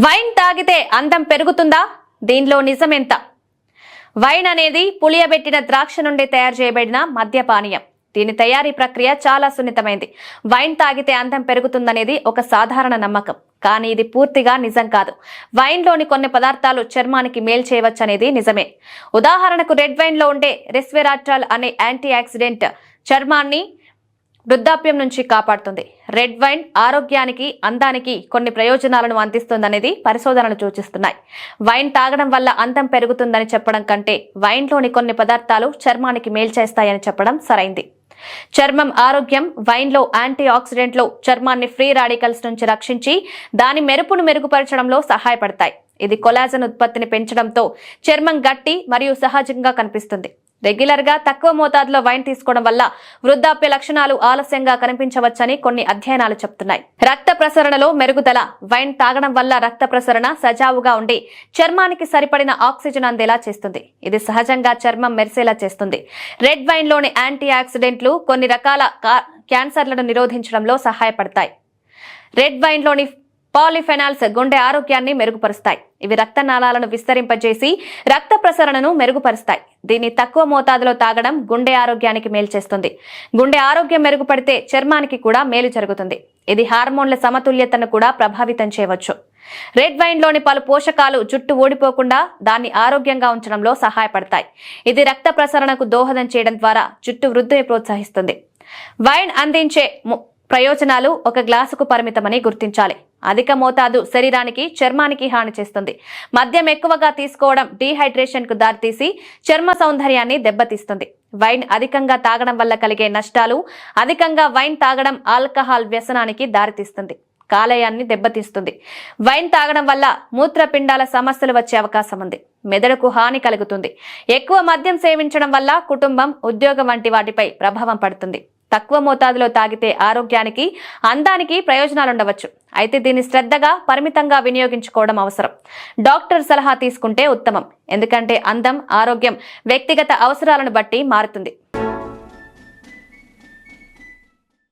Wine తాగితే అందం పెరుగుతుందా? దీనిలో నిజమెంత? వైన్ అనేది పులియబెట్టిన ద్రాక్ష నుండి తయారు చేయబడిన మద్యపానీయం. దీని తయారీ ప్రక్రియ చాలా సున్నితమైంది. వైన్ తాగితే అందం పెరుగుతుందనేది ఒక సాధారణ నమ్మకం, కానీ ఇది పూర్తిగా నిజం కాదు. వైన్లోని కొన్ని పదార్థాలు చర్మానికి మేలు చేయవచ్చనేది నిజమే. ఉదాహరణకు రెడ్ వైన్లో ఉండే రెస్వెరాట్రాల్ అనే యాంటీ ఆక్సిడెంట్ చర్మాన్ని వృద్ధాప్యం నుంచి కాపాడుతుంది. రెడ్ వైన్ ఆరోగ్యానికి, అందానికి కొన్ని ప్రయోజనాలను అందిస్తుందనేది పరిశోధనలు సూచిస్తున్నాయి. వైన్ తాగడం వల్ల అందం పెరుగుతుందని చెప్పడం కంటే వైన్లోని కొన్ని పదార్థాలు చర్మానికి మేలు చేస్తాయని చెప్పడం సరైంది. చర్మం ఆరోగ్యం. వైన్లో యాంటీ ఆక్సిడెంట్లు చర్మాన్ని ఫ్రీ రాడికల్స్ నుంచి రక్షించి దాని మెరుపును మెరుగుపరచడంలో సహాయపడతాయి. ఇది కొలాజన్ ఉత్పత్తిని పెంచడంతో చర్మం గట్టి మరియు సహజంగా కనిపిస్తుంది. రెగ్యులర్ గా తక్కువ మోతాదులో వైన్ తీసుకోవడం వల్ల వృద్ధాప్య లక్షణాలు ఆలస్యంగా కనిపించవచ్చని కొన్ని అధ్యయనాలు చెబుతున్నాయి. రక్త ప్రసరణలో మెరుగుదల. వైన్ తాగడం వల్ల రక్త ప్రసరణ సజావుగా ఉండి చర్మానికి సరిపడిన ఆక్సిజన్ అందేలా చేస్తుంది. ఇది సహజంగా చర్మం మెరిసేలా చేస్తుంది. రెడ్ వైన్ లోని యాంటీ ఆక్సిడెంట్లు కొన్ని రకాల క్యాన్సర్లను నిరోధించడంలో సహాయపడతాయి. రెడ్ వైన్ లోని పాలిఫెనాల్స్ గుండె ఆరోగ్యాన్ని మెరుగుపరుస్తాయి. ఇవి రక్తనాళాలను విస్తరింపజేసి రక్త ప్రసరణను మెరుగుపరుస్తాయి. దీన్ని తక్కువ మోతాదులో తాగడం గుండె ఆరోగ్యానికి మేలు చేస్తుంది. గుండె ఆరోగ్యం మెరుగుపడితే చర్మానికి కూడా మేలు జరుగుతుంది. ఇది హార్మోన్ల సమతుల్యతను కూడా ప్రభావితం చేయవచ్చు. రెడ్ వైన్ లోని పలు పోషకాలు జుట్టు ఊడిపోకుండా దాన్ని ఆరోగ్యంగా ఉంచడంలో సహాయపడతాయి. ఇది రక్త ప్రసరణకు దోహదం చేయడం ద్వారా జుట్టు వృద్ధిని ప్రోత్సహిస్తుంది. వైన్ అందించే ప్రయోజనాలు ఒక గ్లాసుకు పరిమితమని గుర్తించాలి. అధిక మోతాదు శరీరానికి, చర్మానికి హాని చేస్తుంది. మద్యం ఎక్కువగా తీసుకోవడం డీహైడ్రేషన్ కు దారితీసి చర్మ సౌందర్యాన్ని దెబ్బతీస్తుంది. వైన్ అధికంగా తాగడం వల్ల కలిగే నష్టాలు. అధికంగా వైన్ తాగడం ఆల్కహాల్ వ్యసనానికి దారితీస్తుంది. కాలేయాన్ని దెబ్బతీస్తుంది. వైన్ తాగడం వల్ల మూత్రపిండాల సమస్యలు వచ్చే అవకాశం ఉంది. మెదడుకు హాని కలుగుతుంది. ఎక్కువ మద్యం సేవించడం వల్ల కుటుంబం, ఉద్యోగం వంటి వాటిపై ప్రభావం పడుతుంది. తక్కువ మోతాదులో తాగితే ఆరోగ్యానికి, అందానికి ప్రయోజనాలుండవచ్చు. అయితే దీన్ని శ్రద్ధగా, పరిమితంగా వినియోగించుకోవడం అవసరం. డాక్టర్ సలహా తీసుకుంటే ఉత్తమం. ఎందుకంటే అందం, ఆరోగ్యం వ్యక్తిగత అవసరాలను బట్టి మారుతుంది.